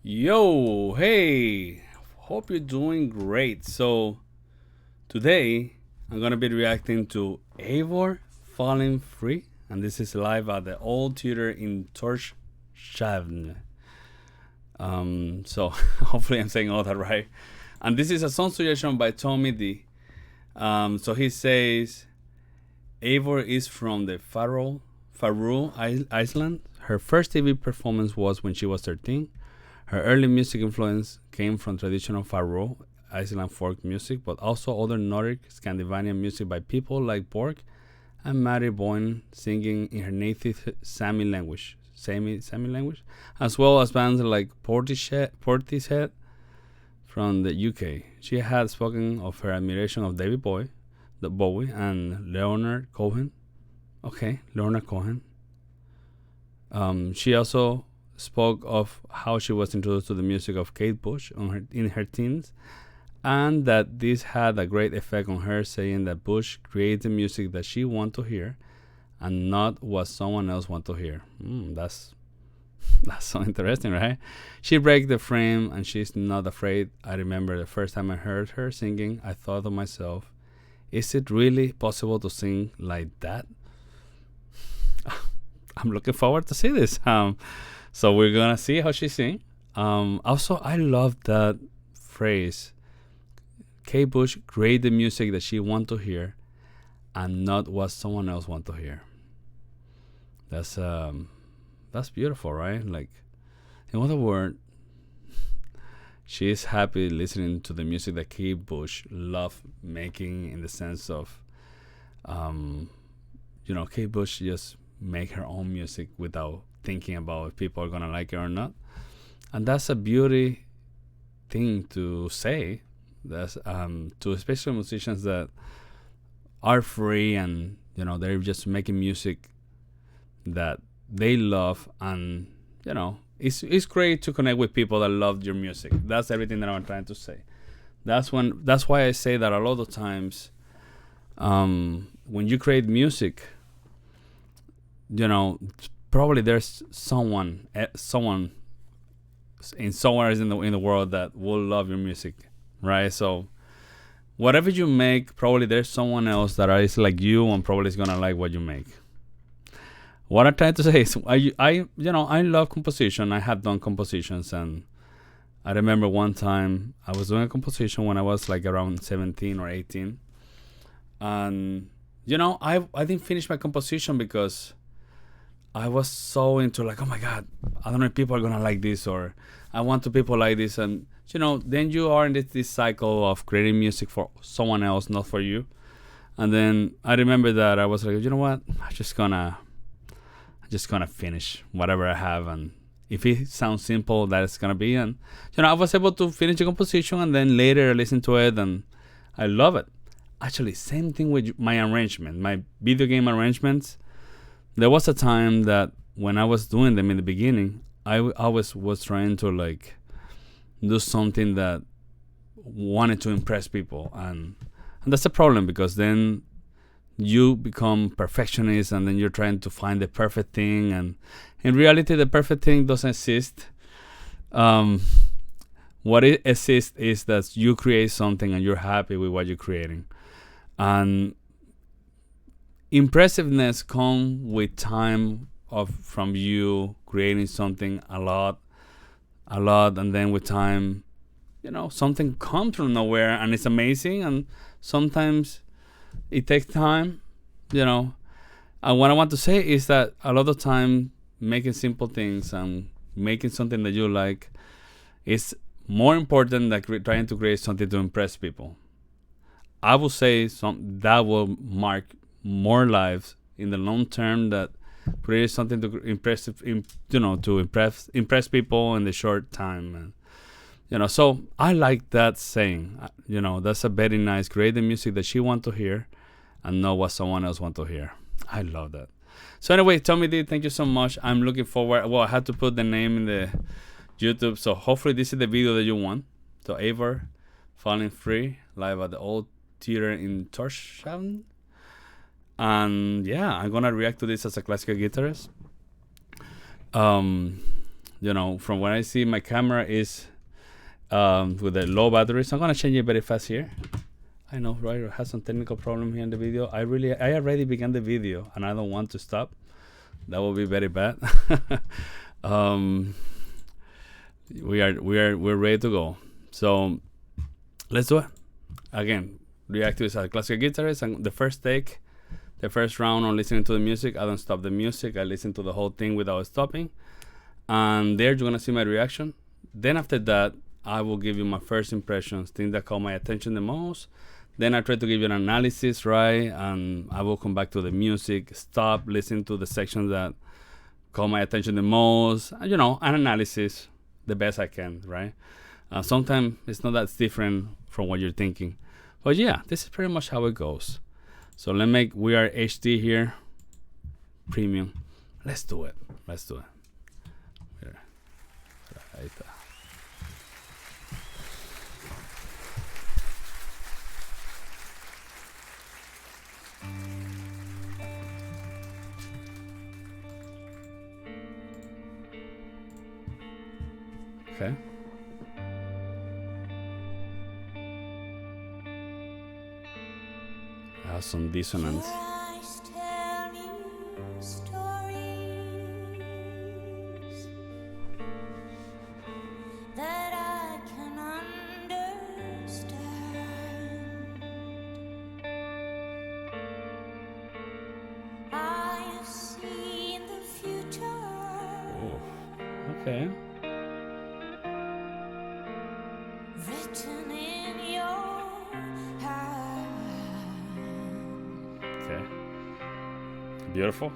Yo, hey, hope you're doing great. So, today I'm gonna be reacting to Eivør Falling Free, and this is live at the old theater in Torshavn. So, hopefully I'm saying all that right. And this is a song suggestion by Tommy D. So he says, Eivør is from the Faroe Island. Her first TV performance was when she was 13. Her early music influence came from traditional Faroe Island folk music, but also other Nordic Scandinavian music by people like Borg and Mary Boyne singing in her native Sami language, as well as bands like Portishead from the UK. She had spoken of her admiration of Bowie, and Leonard Cohen. Okay, Leonard Cohen. She also spoke of how she was introduced to the music of Kate Bush in her teens, and that this had a great effect on her, saying that Bush creates the music that she wants to hear and not what someone else wants to hear. That's so interesting, right? She breaks the frame and she's not afraid. I remember the first time I heard her singing, I thought to myself, is it really possible to sing like that? I'm looking forward to see this. So we're gonna see how she sings. Also, I love that phrase. Kate Bush create the music that she want to hear, and not what someone else want to hear. That's beautiful, right? Like, in other words, she is happy listening to the music that Kate Bush love making. In the sense of, Kate Bush just make her own music without thinking about if people are gonna like it or not, and that's a beauty thing to say. That's to especially musicians that are free and they're just making music that they love, and it's great to connect with people that love your music. That's everything that I'm trying to say. That's why I say that a lot of times, when you create music, probably there's someone in somewhere in the world that will love your music, right? So whatever you make, probably there's someone else that is like you and probably is gonna like what you make. What I'm trying to say is, I love composition. I have done compositions, and I remember one time I was doing a composition when I was like around 17 or 18, and I didn't finish my composition because I was so into, like, oh my God, I don't know if people are gonna like this, or I want to people like this, and then you are in this cycle of creating music for someone else, not for you. And then I remember that I was like, you know what, I'm just gonna finish whatever I have, and if it sounds simple, that it's gonna be. And I was able to finish the composition, and then later I listened to it, and I love it. Actually, same thing with my arrangement, my video game arrangements. There was a time that when I was doing them in the beginning, I always was trying to like do something that wanted to impress people, and that's a problem, because then you become perfectionist, and then you're trying to find the perfect thing, and in reality the perfect thing doesn't exist. What it exists is that you create something and you're happy with what you're creating, and impressiveness comes with time from you creating something a lot, and then with time, something comes from nowhere and it's amazing, and sometimes it takes time, and what I want to say is that a lot of time making simple things and making something that you like is more important than trying to create something to impress people. I would say that will mark more lives in the long term that create something to impress people in the short time. And so I like that saying. That's a very nice. Create the music that she want to hear, and not what someone else want to hear. I love that. So anyway, Tommy D, thank you so much. I'm looking forward. Well, I had to put the name in the YouTube, so hopefully this is the video that you want. So Eivør Falling Free live at the old theater in Torshavn. And yeah, I'm gonna react to this as a classical guitarist. from what I see, my camera is with a low battery. So I'm gonna change it very fast here. I know, right? I had some technical problem here in the video. I already began the video and I don't want to stop. That will be very bad. We're ready to go. So let's do it. Again, Reactive is a classical guitarist, and the first take, the first round on listening to the music, I don't stop the music. I listen to the whole thing without stopping. And there you're gonna see my reaction. Then after that, I will give you my first impressions, things that caught my attention the most. Then I try to give you an analysis, right? And I will come back to the music, stop, listen to the sections that caught my attention the most. And, an analysis the best I can, right? Sometimes it's not that different from what you're thinking. But yeah, this is pretty much how it goes. So we are HD here, premium. Let's do it. Here. Right. Okay. I have some dissonance. Oh, okay. Okay. Beautiful.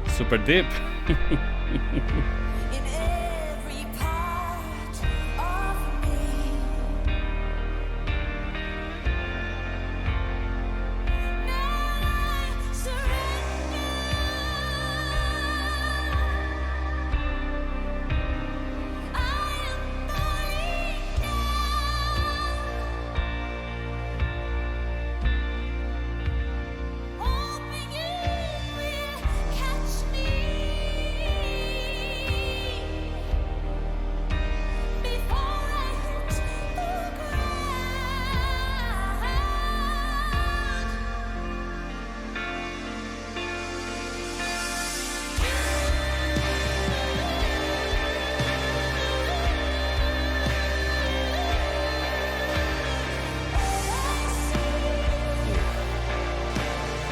Super deep.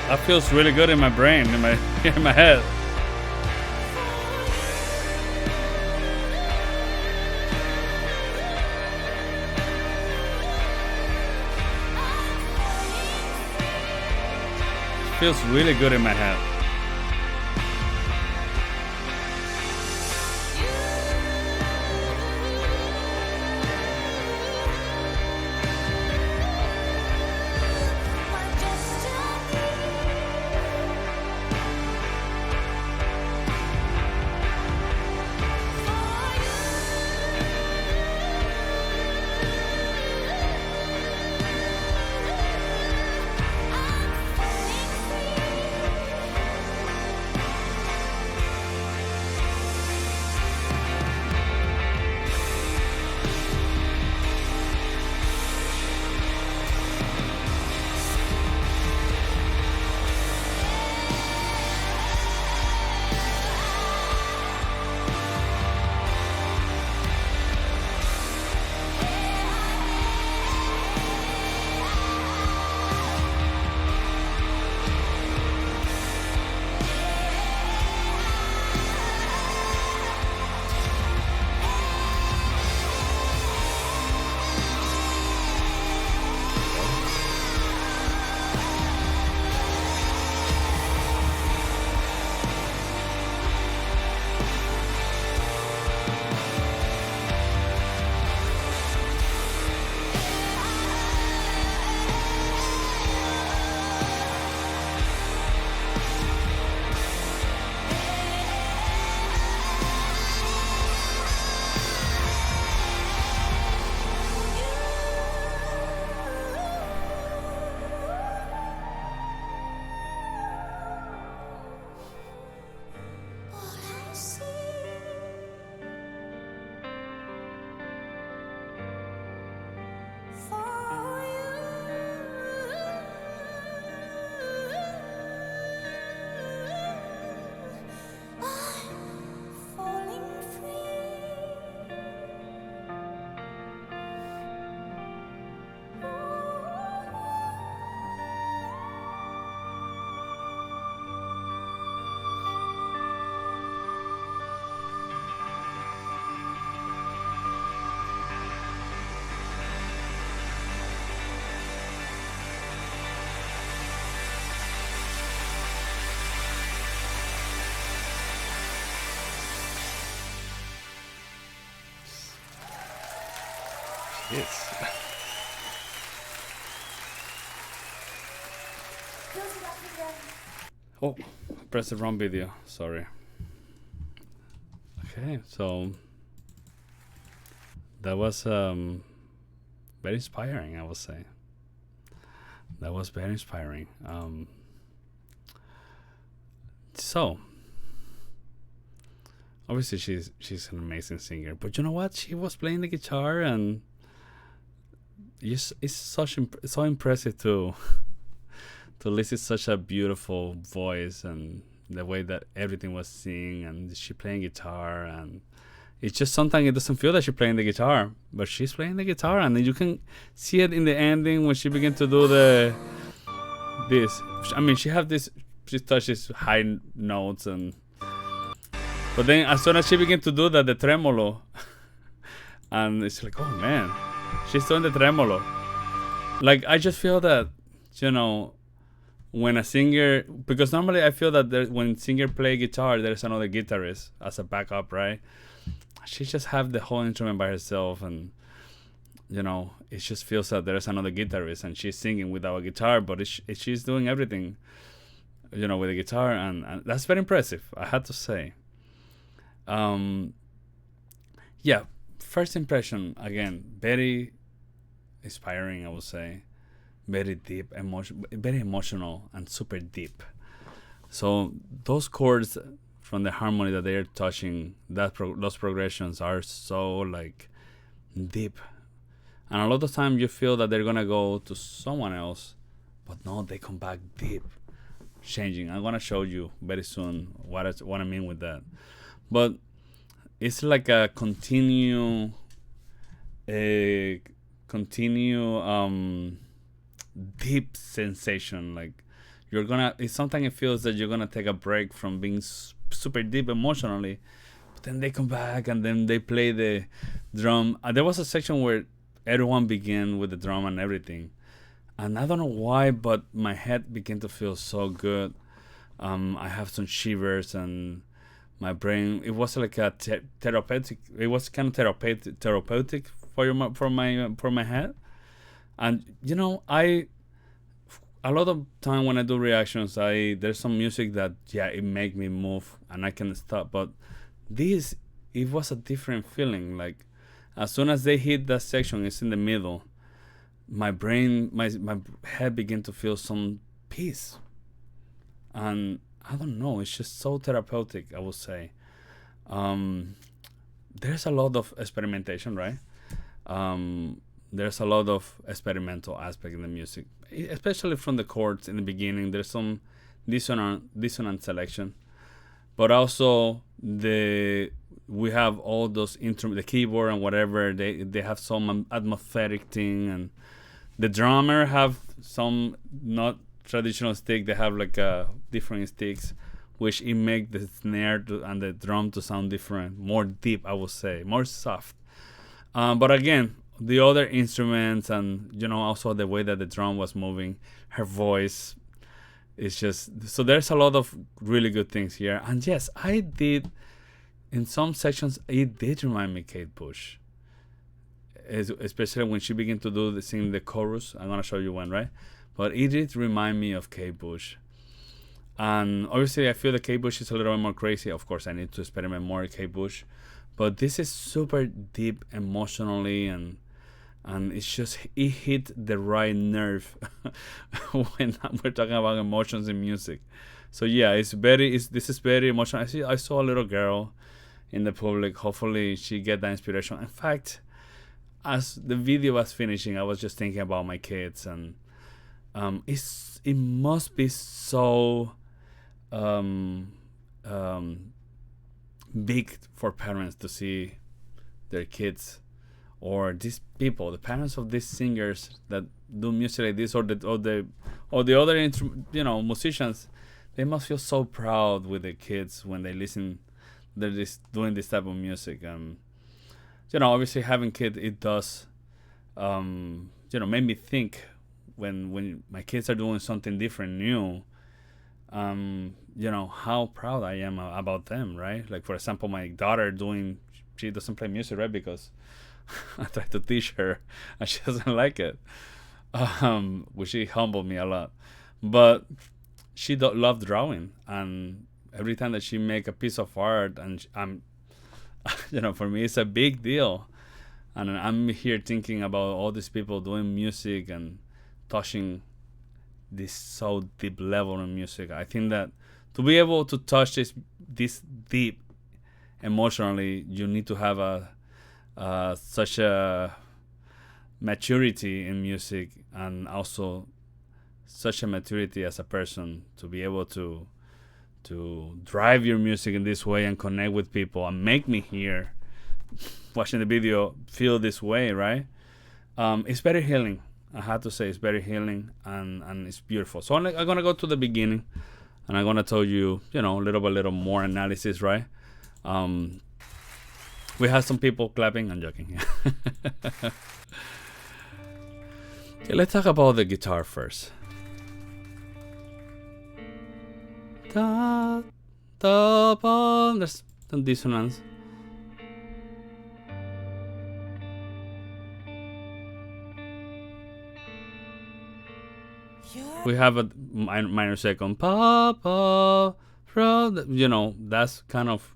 That feels really good in my brain, in my head. Feels really good in my head. Yes. Oh, press the wrong video. Sorry. Okay, so that was very inspiring, I would say. That was very inspiring. So obviously she's an amazing singer, but you know what? She was playing the guitar, and it's so impressive to listen to such a beautiful voice and the way that everything was singing, and she playing guitar, and it's just sometimes it doesn't feel that she's playing the guitar, but she's playing the guitar, and then you can see it in the ending when she begins to do this. I mean, she touches high notes, but then as soon as she begins to do that, the tremolo, and it's like, oh man, she's doing the tremolo. Like, I just feel that, when a singer, because normally I feel that when singer play guitar, there's another guitarist as a backup, right? She just have the whole instrument by herself, and it just feels that there's another guitarist, and she's singing without a guitar, but she's doing everything, with the guitar, and that's very impressive, I had to say. Yeah, first impression, again, very inspiring, I would say. Very deep, very emotional, and super deep. So those chords from the harmony that they're touching, those progressions are so like deep, and a lot of time you feel that they're gonna go to someone else, but no, they come back deep, changing. I'm gonna show you very soon what I mean with that. But it's like a continue deep sensation. Like sometimes it feels that you're gonna take a break from being super deep emotionally, but then they come back and then they play the drum. There was a section where everyone began with the drum and everything, and I don't know why, but my head began to feel so good. I have some shivers, and my brain, it was like a therapeutic. It was kind of therapeutic for my head. And a lot of time when I do reactions, there's some music that it make me move and I can stop. But it was a different feeling. Like, as soon as they hit that section, it's in the middle, my brain, my head began to feel some peace, and I don't know, it's just so therapeutic, I would say. There's a lot of experimentation, right? There's a lot of experimental aspect in the music, especially from the chords in the beginning. There's some dissonant selection, but also we have all those the keyboard and whatever, they have some atmospheric thing, and the drummer have some not traditional stick. They have like different sticks, which it make the snare and the drum to sound different, more deep, I would say, more soft. But again, the other instruments, and also the way that the drum was moving, her voice, it's just, so there's a lot of really good things here. And yes, I did, in some sections, it did remind me Kate Bush, especially when she began to sing the chorus. I'm gonna show you one, right? But it did remind me of Kate Bush. And obviously I feel that Kate Bush is a little bit more crazy. Of course, I need to experiment more with Kate Bush, but this is super deep emotionally, and it's just, it hit the right nerve when we're talking about emotions in music. So yeah, this is very emotional. I saw a little girl in the public. Hopefully she get that inspiration. In fact, as the video was finishing, I was just thinking about my kids, and it must be so big for parents to see their kids, or these people, the parents of these singers that do music like this, or the other musicians. They must feel so proud with their kids when they listen. They're just doing this type of music. Obviously having kids, it does made me think, when my kids are doing something different, new, how proud I am about them, right? Like, for example, my daughter she doesn't play music, right? Because I tried to teach her, and she doesn't like it, which she humbled me a lot. But she loved drawing, and every time that she make a piece of art, and I'm, for me it's a big deal, and I'm here thinking about all these people doing music and touching this so deep level in music. I think that to be able to touch this deep emotionally, you need to have such a maturity in music, and also such a maturity as a person to be able to drive your music in this way and connect with people and make me here watching the video feel this way, right? It's very healing. I have to say it's very healing, and it's beautiful. So I'm gonna go to the beginning, and I'm gonna tell you, a little more analysis, right? We have some people clapping. I'm joking. Okay, let's talk about the guitar first. Da, da, ba. There's some dissonance. We have a minor second, pa, pa, ra. That's kind of.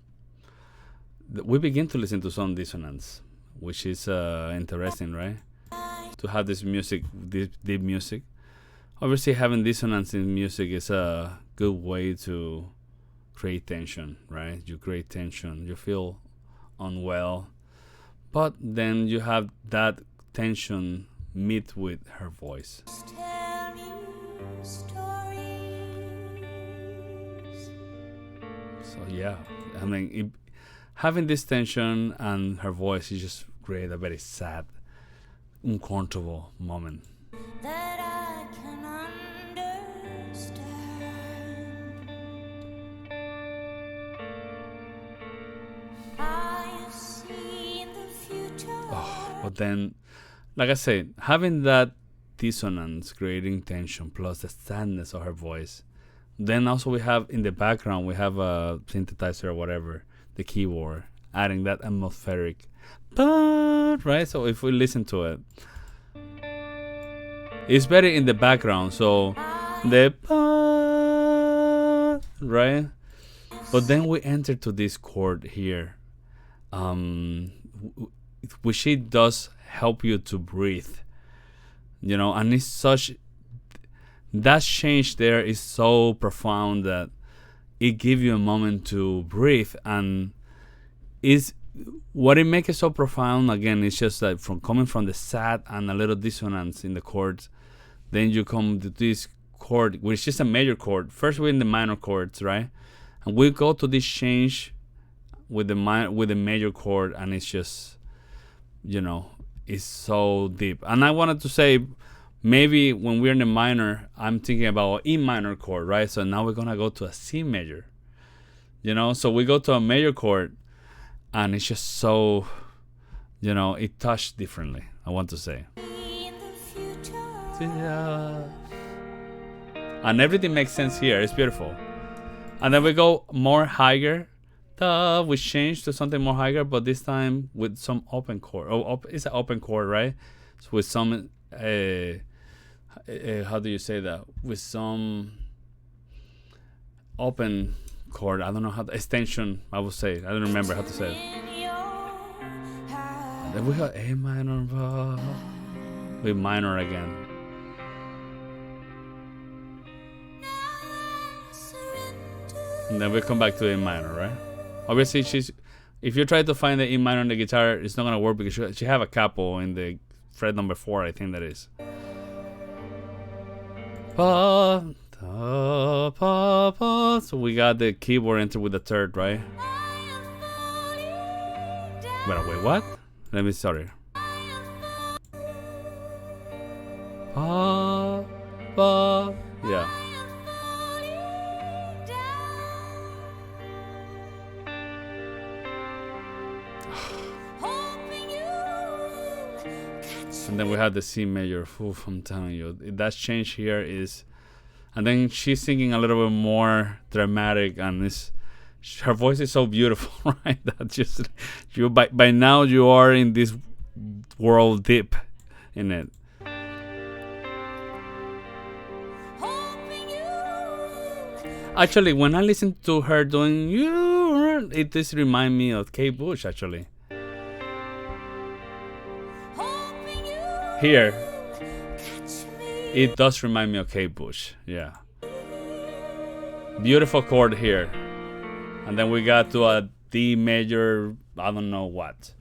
We begin to listen to some dissonance, which is interesting, right? To have this music, this deep music. Obviously, having dissonance in music is a good way to create tension, right? You create tension, you feel unwell, but then you have that tension meet with her voice. So yeah, I mean, having this tension and her voice is just create a very sad, uncomfortable moment. That I can understand. I have seen the future. But then, like I said, having that dissonance, creating tension, plus the sadness of her voice. Then also we have in the background, we have a synthesizer or whatever, the keyboard, adding that atmospheric, right? So if we listen to it, it's very in the background. So the right, but then we enter to this chord here, which it does help you to breathe, and it's such. That change there is so profound that it gives you a moment to breathe, and is what it makes it so profound. Again, it's just that coming from the sad and a little dissonance in the chords, then you come to this chord, which is just a major chord. First, we're in the minor chords, right? And we go to this change with the major chord, and it's just, it's so deep. And I wanted to say, maybe when we're in the minor, I'm thinking about E minor chord, right? So now we're gonna go to a C major, So we go to a major chord, and it's just so, it touched differently. I want to say, yeah. And everything makes sense here. It's beautiful. And then we go more higher. We change to something more higher, but this time with some open chord. It's an open chord, right? So with some. How do you say that? With some open chord. I don't know how extension. I would say. I don't remember how to say it. Then we got A minor, with minor again. And then we come back to A minor, right? Obviously, if you try to find the E minor on the guitar, it's not gonna work because she have a capo in the fret number 4, I think that is. Pa, da, pa, pa. So we got the keyboard enter with the third, right? Wait, what? Let me start here. Pa, pa. Yeah. And then we have the C major. Oof, I'm telling you, that change here is, and then she's singing a little bit more dramatic, and her voice is so beautiful, right? That just by now you are in this world deep in it. Actually, when I listen to her doing you, it does remind me of Kate Bush. Actually, here it does remind me of Kate Bush. Yeah, beautiful chord here, and then we got to a D major. I don't know what.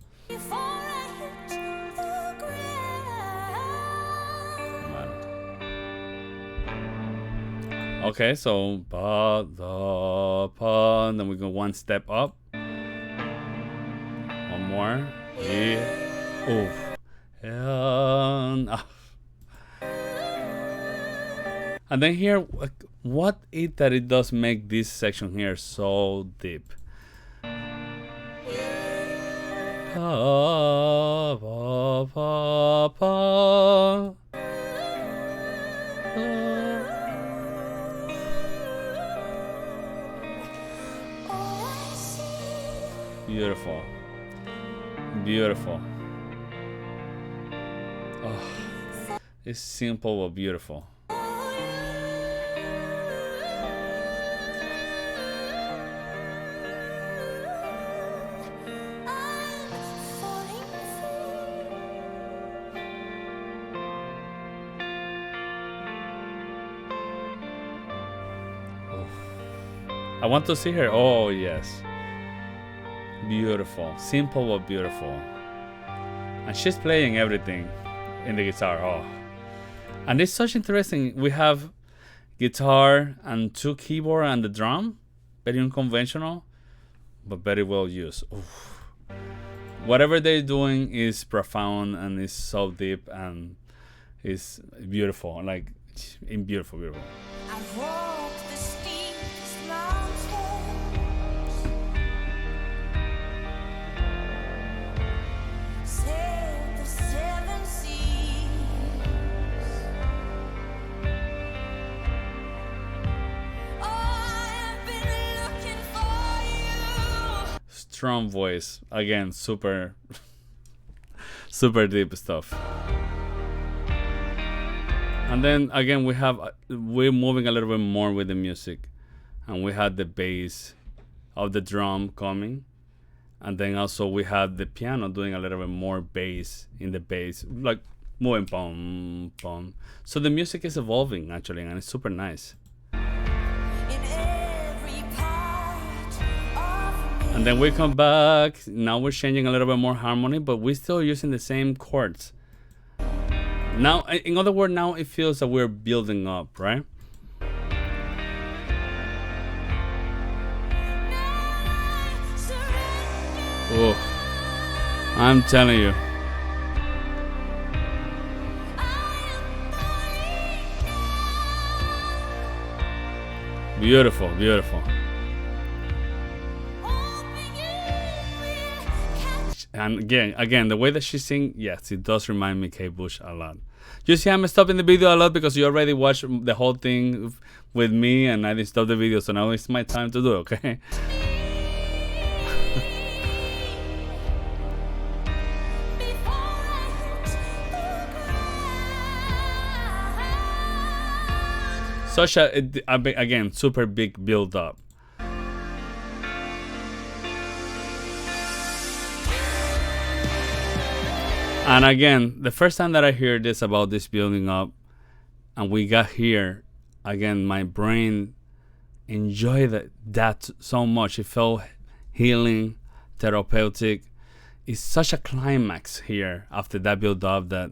Okay, so pa da pa, and then we go one step up. One more. Yeah. Oof. And then here, what it that it does make this section here so deep. Pa pa pa pa. Beautiful. Beautiful. Oh, it's simple but beautiful. Oh. I want to see her. Oh, yes. Beautiful, simple but beautiful, and she's playing everything in the guitar. Oh, and it's such interesting. We have guitar and 2 keyboard and the drum, very unconventional, but very well used. Oof. Whatever they're doing is profound and is so deep and is beautiful, like beautiful, beautiful. I've walked the steepest mountain. Strong voice again, super super deep stuff. And then again we're moving a little bit more with the music, and we had the bass of the drum coming, and then also we had the piano doing a little bit more bass in the bass, like moving pom pom. So the music is evolving actually, and it's super nice. And then we come back. Now we're changing a little bit more harmony, but we're still using the same chords. Now, in other words, now it feels that we're building up, right? Oh, I'm telling you. Beautiful, beautiful. And again, the way that she sings, yes, it does remind me of Kate Bush a lot. You see, I'm stopping the video a lot because you already watched the whole thing with me, and I didn't stop the video, so now it's my time to do it, okay? Such a, again, super big build up. And again, the first time that I heard this about this building up, and we got here, again, my brain enjoyed that so much. It felt healing, therapeutic. It's such a climax here after that build up that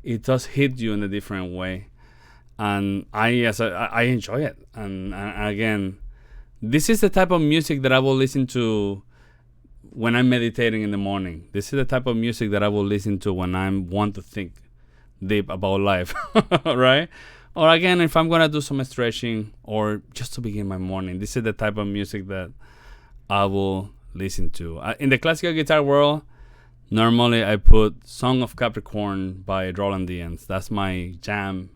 it does hit you in a different way. And I enjoy it. And again, this is the type of music that I will listen to when I'm meditating in the morning. This is the type of music that I will listen to when I want to think deep about life, right? Or again, if I'm gonna do some stretching or just to begin my morning, this is the type of music that I will listen to. In the classical guitar world, normally I put Song of Capricorn by Roland Diaz. That's my jam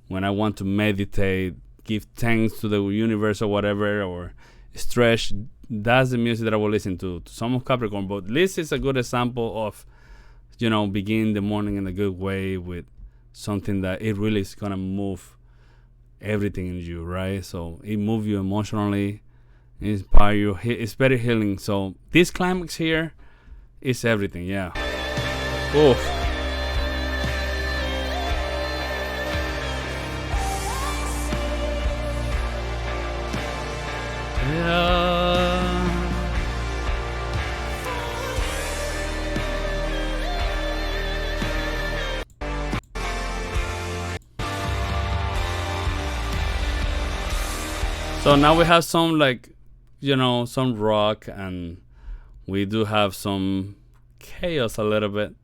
when I want to meditate, give thanks to the universe or whatever, or stretch. That's the music that I will listen to Song of Capricorn. But this is a good example of begin the morning in a good way with something that it really is gonna move everything in you, right? So it move you emotionally, inspire you. It's very healing. So this climax here is everything. Yeah. Oof. Yeah. So now we have some some rock, and we do have some chaos a little bit,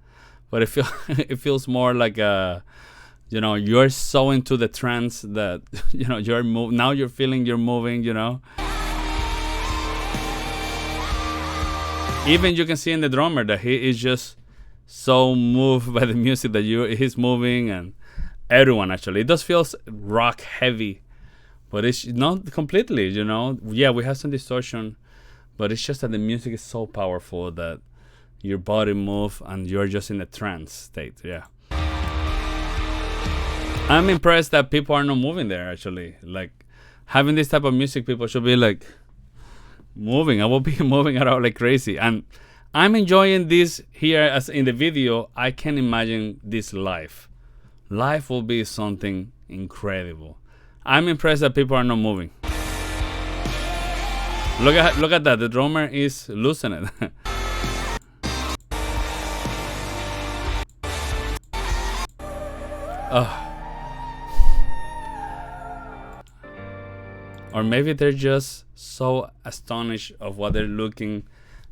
but it feels more like you're so into the trance that now you're feeling you're moving. Even you can see in the drummer that he is just so moved by the music that he's moving, and everyone actually. It does feels rock heavy, but it's not completely. Yeah, we have some distortion, but it's just that the music is so powerful that your body move and you're just in a trance state. Yeah. I'm impressed that people are not moving there actually. Like having this type of music, people should be like moving. I will be moving around like crazy. And I'm enjoying this here as in the video. I can imagine this live. Live will be something incredible. I'm impressed that people are not moving. Look at that. The drummer is losing it. Or maybe they're just so astonished of what they're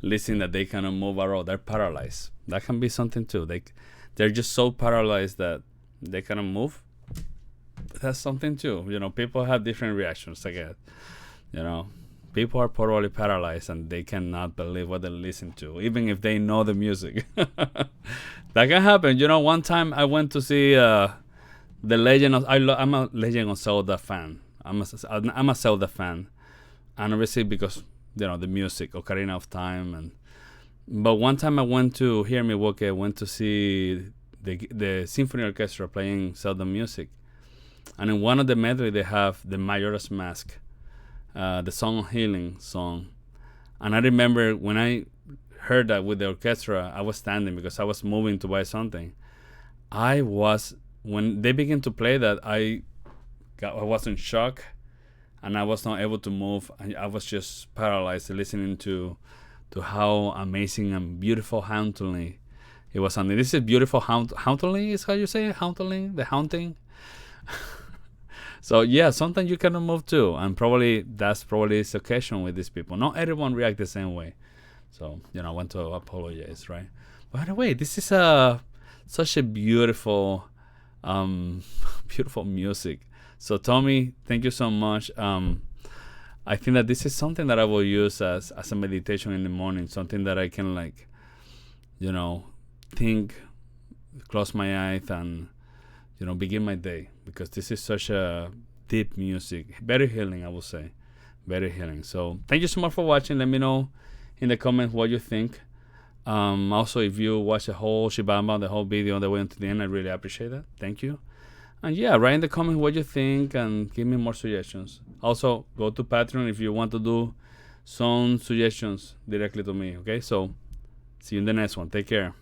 listening that they cannot move at all. They're paralyzed. That can be something too. They're just so paralyzed that they cannot move. That's something too. People have different reactions, I guess. People are totally paralyzed and they cannot believe what they listen to, even if they know the music. That can happen. One time I went to see the Legend of. I'm a Legend of Zelda fan. I'm a Zelda fan, and obviously because the music, Ocarina of Time, but one time I went to here in Milwaukee. I went to see the symphony orchestra playing Zelda music, and in one of the medley they have the Majora's Mask, the Song of Healing song, and I remember when I heard that with the orchestra, I was standing because I was moving to buy something. When they began to play that, I was in shock, and I was not able to move. I was just paralyzed listening to how amazing and beautiful hauntingly it was sounding. This is beautiful hauntingly is how you say it? Hauntingly, the haunting. So yeah, sometimes you cannot move too, and that's probably the occasion with these people. Not everyone react the same way. So I want to apologize, right? By the way, this is such a beautiful beautiful music. So Tommy, thank you so much. I think that this is something that I will use as a meditation in the morning, something that I can think, close my eyes, and begin my day, because this is such a deep music, very healing, I will say, very healing. So thank you so much for watching. Let me know in the comments what you think. Also, if you watch the whole shibamba, the whole video all the way until the end, I really appreciate that. Thank you. And yeah, write in the comments what you think and give me more suggestions. Also, go to Patreon if you want to do some suggestions directly to me. Okay, so see you in the next one. Take care.